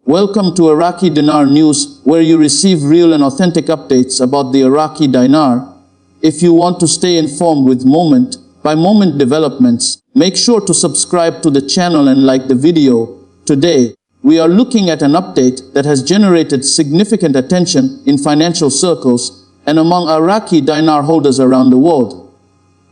Welcome to Iraqi Dinar News, where you receive real and authentic updates about the Iraqi dinar. If you want to stay informed with moment-by-moment developments, make sure to subscribe to the channel and like the video. Today, we are looking at an update that has generated significant attention in financial circles and among Iraqi dinar holders around the world.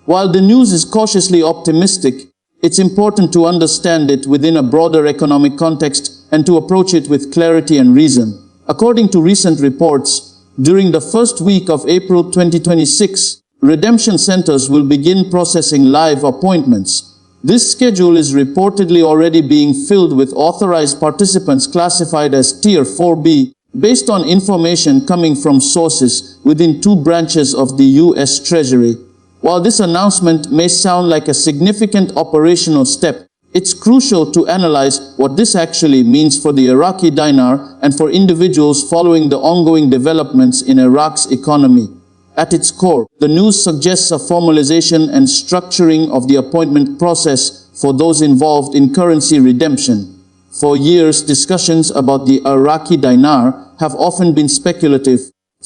While the news is cautiously optimistic, it's important to understand it within a broader economic context and to approach it with clarity and reason. According to recent reports, during the first week of April 2026, redemption centers will begin processing live appointments. This schedule is reportedly already being filled with authorized participants classified as Tier 4B, based on information coming from sources within two branches of the U.S. Treasury. While this announcement may sound like a significant operational step, it's crucial to analyze what this actually means for the Iraqi dinar and for individuals following the ongoing developments in Iraq's economy. At its core, the news suggests a formalization and structuring of the appointment process for those involved in currency redemption. For years, discussions about the Iraqi dinar have often been speculative,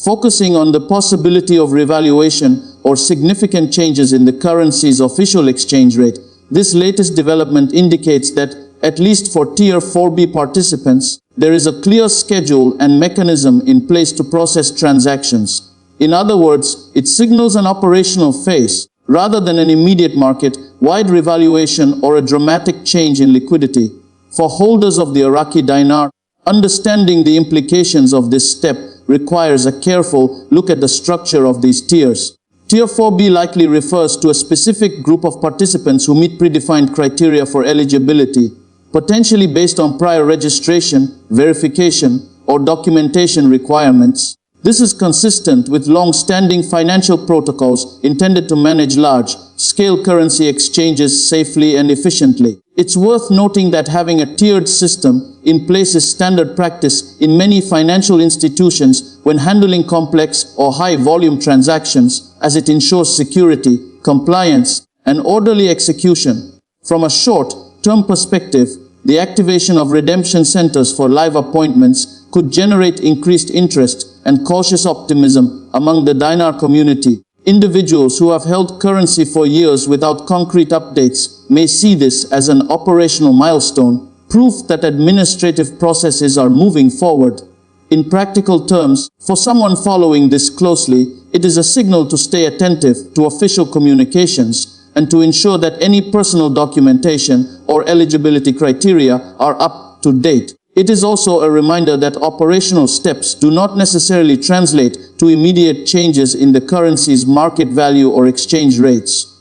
focusing on the possibility of revaluation or significant changes in the currency's official exchange rate. This latest development indicates that, at least for Tier 4B participants, there is a clear schedule and mechanism in place to process transactions. In other words, it signals an operational phase, rather than an immediate market-wide revaluation or a dramatic change in liquidity. For holders of the Iraqi dinar, understanding the implications of this step requires a careful look at the structure of these tiers. Tier 4B likely refers to a specific group of participants who meet predefined criteria for eligibility, potentially based on prior registration, verification, or documentation requirements. This is consistent with long-standing financial protocols intended to manage large-scale currency exchanges safely and efficiently. It's worth noting that having a tiered system in place is standard practice in many financial institutions when handling complex or high-volume transactions, as it ensures security, compliance, and orderly execution. From a short-term perspective, the activation of redemption centers for live appointments could generate increased interest and cautious optimism among the dinar community. Individuals who have held currency for years without concrete updates may see this as an operational milestone, proof that administrative processes are moving forward. In practical terms, for someone following this closely, it is a signal to stay attentive to official communications and to ensure that any personal documentation or eligibility criteria are up to date. It is also a reminder that operational steps do not necessarily translate to immediate changes in the currency's market value or exchange rates.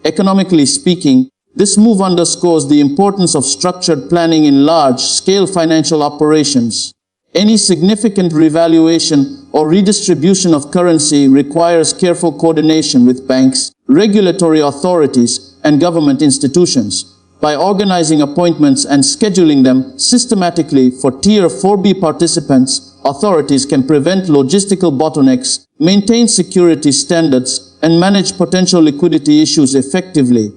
Economically speaking, this move underscores the importance of structured planning in large-scale financial operations. Any significant revaluation or redistribution of currency requires careful coordination with banks, regulatory authorities, and government institutions. By organizing appointments and scheduling them systematically for Tier 4B participants, authorities can prevent logistical bottlenecks, maintain security standards, and manage potential liquidity issues effectively.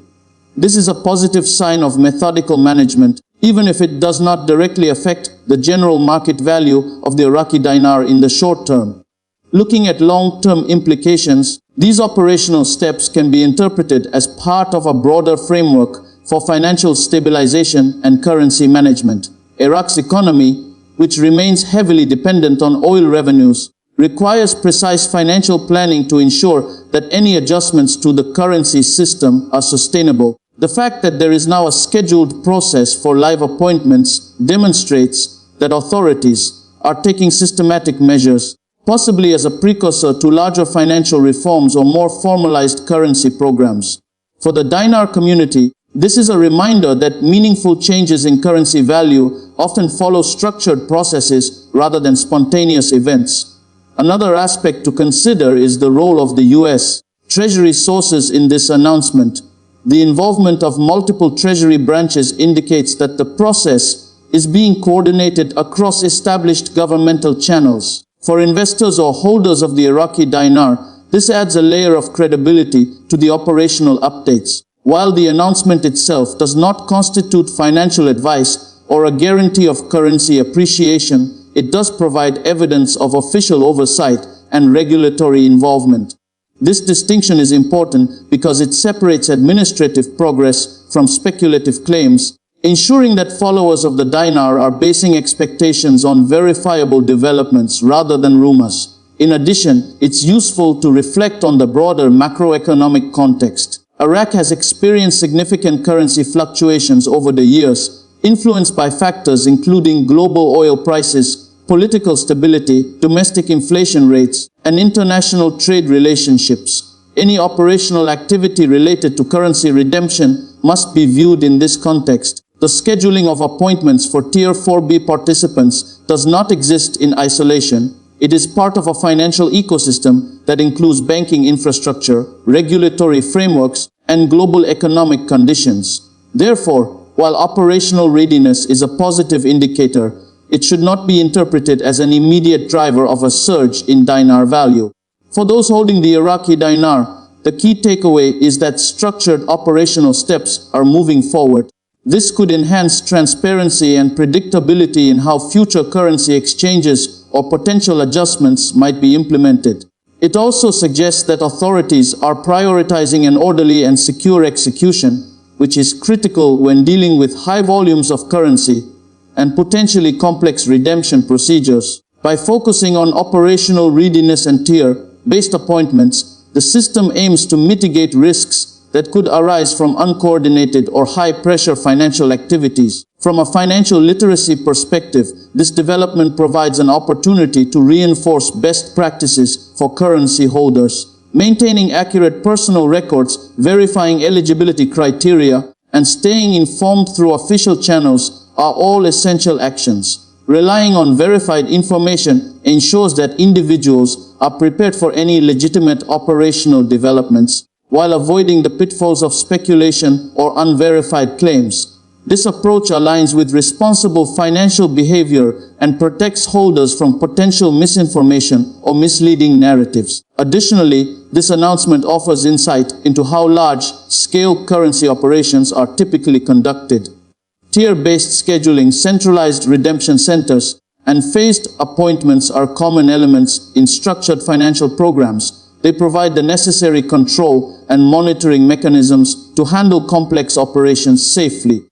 This is a positive sign of methodical management, even if it does not directly affect the general market value of the Iraqi dinar in the short term. Looking at long-term implications, these operational steps can be interpreted as part of a broader framework for financial stabilization and currency management. Iraq's economy, which remains heavily dependent on oil revenues, requires precise financial planning to ensure that any adjustments to the currency system are sustainable. The fact that there is now a scheduled process for live appointments demonstrates that authorities are taking systematic measures, possibly as a precursor to larger financial reforms or more formalized currency programs. For the dinar community, this is a reminder that meaningful changes in currency value often follow structured processes rather than spontaneous events. Another aspect to consider is the role of the U.S. Treasury sources in this announcement. The involvement of multiple Treasury branches indicates that the process is being coordinated across established governmental channels. For investors or holders of the Iraqi dinar, this adds a layer of credibility to the operational updates. While the announcement itself does not constitute financial advice or a guarantee of currency appreciation, it does provide evidence of official oversight and regulatory involvement. This distinction is important because it separates administrative progress from speculative claims, ensuring that followers of the dinar are basing expectations on verifiable developments rather than rumors. In addition, it's useful to reflect on the broader macroeconomic context. Iraq has experienced significant currency fluctuations over the years, influenced by factors including global oil prices, political stability, domestic inflation rates, and international trade relationships. Any operational activity related to currency redemption must be viewed in this context. The scheduling of appointments for Tier 4B participants does not exist in isolation. It is part of a financial ecosystem that includes banking infrastructure, regulatory frameworks, and global economic conditions. Therefore, while operational readiness is a positive indicator, it should not be interpreted as an immediate driver of a surge in dinar value. For those holding the Iraqi dinar, the key takeaway is that structured operational steps are moving forward. This could enhance transparency and predictability in how future currency exchanges or potential adjustments might be implemented. It also suggests that authorities are prioritizing an orderly and secure execution, which is critical when dealing with high volumes of currency and potentially complex redemption procedures. By focusing on operational readiness and tier-based appointments, the system aims to mitigate risks that could arise from uncoordinated or high-pressure financial activities. From a financial literacy perspective, this development provides an opportunity to reinforce best practices for currency holders. Maintaining accurate personal records, verifying eligibility criteria, and staying informed through official channels are all essential actions. Relying on verified information ensures that individuals are prepared for any legitimate operational developments, while avoiding the pitfalls of speculation or unverified claims. This approach aligns with responsible financial behavior and protects holders from potential misinformation or misleading narratives. Additionally, this announcement offers insight into how large-scale currency operations are typically conducted. Tier-based scheduling, centralized redemption centers, and phased appointments are common elements in structured financial programs. They provide the necessary control and monitoring mechanisms to handle complex operations safely.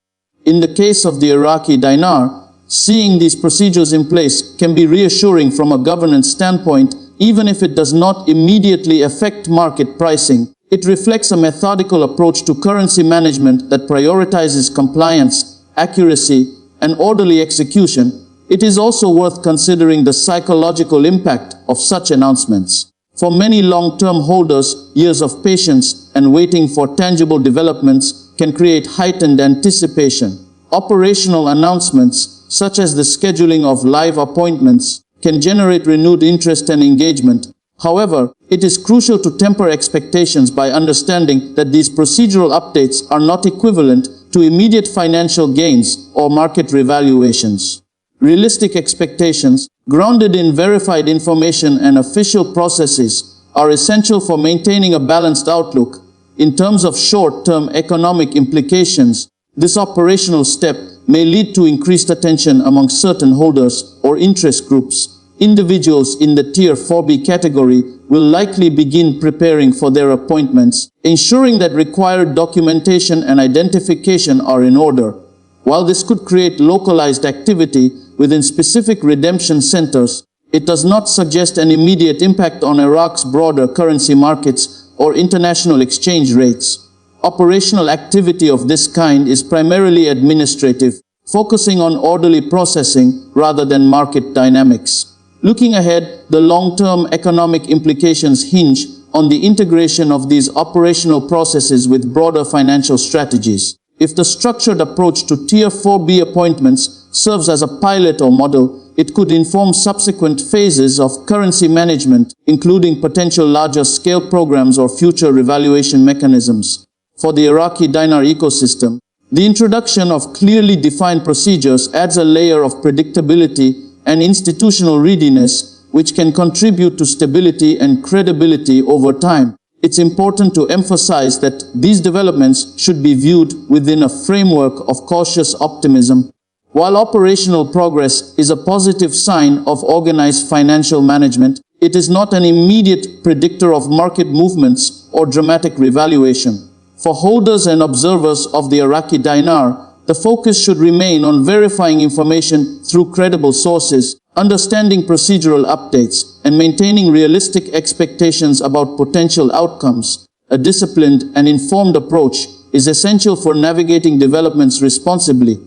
In the case of the Iraqi dinar, seeing these procedures in place can be reassuring from a governance standpoint, even if it does not immediately affect market pricing. It reflects a methodical approach to currency management that prioritizes compliance, accuracy, and orderly execution. It is also worth considering the psychological impact of such announcements. For many long-term holders, years of patience and waiting for tangible developments can create heightened anticipation. Operational announcements, such as the scheduling of live appointments, can generate renewed interest and engagement. However, it is crucial to temper expectations by understanding that these procedural updates are not equivalent to immediate financial gains or market revaluations. Realistic expectations, grounded in verified information and official processes, are essential for maintaining a balanced outlook. In terms of short-term economic implications, this operational step may lead to increased attention among certain holders or interest groups. Individuals in the Tier 4B category will likely begin preparing for their appointments, ensuring that required documentation and identification are in order. While this could create localized activity within specific redemption centers, it does not suggest an immediate impact on Iraq's broader currency markets or international exchange rates. Operational activity of this kind is primarily administrative, focusing on orderly processing rather than market dynamics. Looking ahead, the long-term economic implications hinge on the integration of these operational processes with broader financial strategies. If the structured approach to Tier 4B appointments serves as a pilot or model, it could inform subsequent phases of currency management, including potential larger-scale programs or future revaluation mechanisms. For the Iraqi dinar ecosystem, the introduction of clearly defined procedures adds a layer of predictability and institutional readiness, which can contribute to stability and credibility over time. It's important to emphasize that these developments should be viewed within a framework of cautious optimism. While operational progress is a positive sign of organized financial management, it is not an immediate predictor of market movements or dramatic revaluation. For holders and observers of the Iraqi dinar, the focus should remain on verifying information through credible sources, understanding procedural updates, and maintaining realistic expectations about potential outcomes. A disciplined and informed approach is essential for navigating developments responsibly.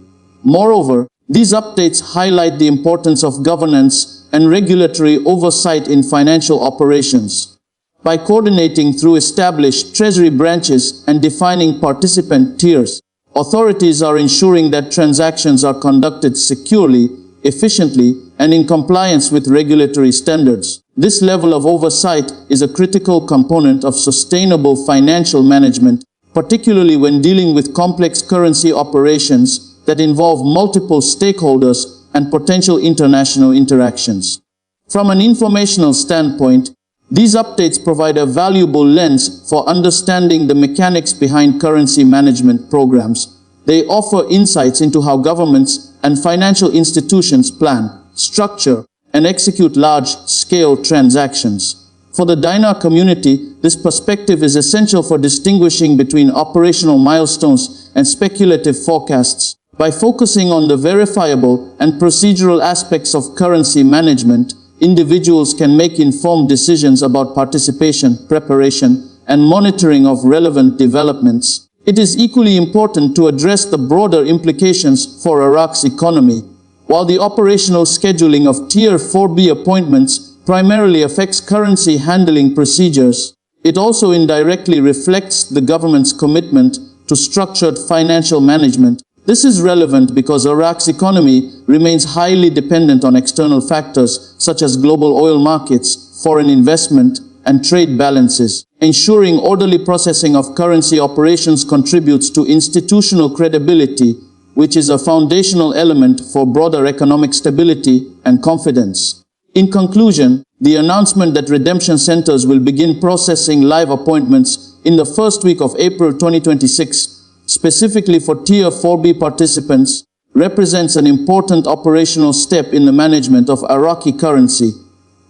Moreover, these updates highlight the importance of governance and regulatory oversight in financial operations. By coordinating through established treasury branches and defining participant tiers, authorities are ensuring that transactions are conducted securely, efficiently, and in compliance with regulatory standards. This level of oversight is a critical component of sustainable financial management, particularly when dealing with complex currency operations that involve multiple stakeholders and potential international interactions. From an informational standpoint, these updates provide a valuable lens for understanding the mechanics behind currency management programs. They offer insights into how governments and financial institutions plan, structure, and execute large-scale transactions. For the dinar community, this perspective is essential for distinguishing between operational milestones and speculative forecasts. By focusing on the verifiable and procedural aspects of currency management, individuals can make informed decisions about participation, preparation, and monitoring of relevant developments. It is equally important to address the broader implications for Iraq's economy. While the operational scheduling of Tier 4B appointments primarily affects currency handling procedures, it also indirectly reflects the government's commitment to structured financial management. This is relevant because Iraq's economy remains highly dependent on external factors such as global oil markets, foreign investment, and trade balances. Ensuring orderly processing of currency operations contributes to institutional credibility, which is a foundational element for broader economic stability and confidence. In conclusion, the announcement that redemption centers will begin processing live appointments in the first week of April 2026, specifically for Tier 4B participants, represents an important operational step in the management of Iraqi currency.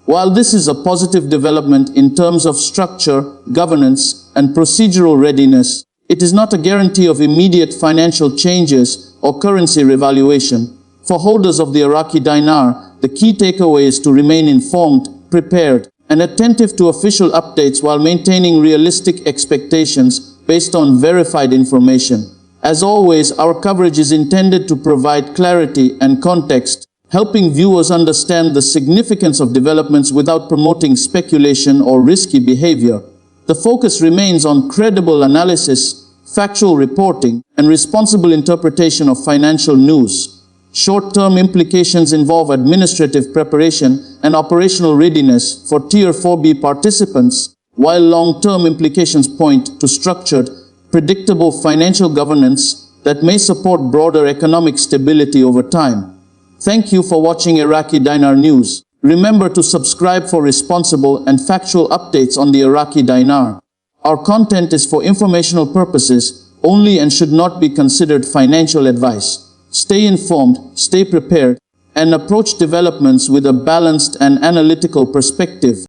While this is a positive development in terms of structure, governance, and procedural readiness, it is not a guarantee of immediate financial changes or currency revaluation. For holders of the Iraqi dinar, the key takeaway is to remain informed, prepared, and attentive to official updates while maintaining realistic expectations based on verified information. As always, our coverage is intended to provide clarity and context, helping viewers understand the significance of developments without promoting speculation or risky behavior. The focus remains on credible analysis, factual reporting, and responsible interpretation of financial news. Short-term implications involve administrative preparation and operational readiness for Tier 4B participants, while long-term implications point to structured, predictable financial governance that may support broader economic stability over time. Thank you for watching Iraqi Dinar News. Remember to subscribe for responsible and factual updates on the Iraqi dinar. Our content is for informational purposes only and should not be considered financial advice. Stay informed, stay prepared, and approach developments with a balanced and analytical perspective.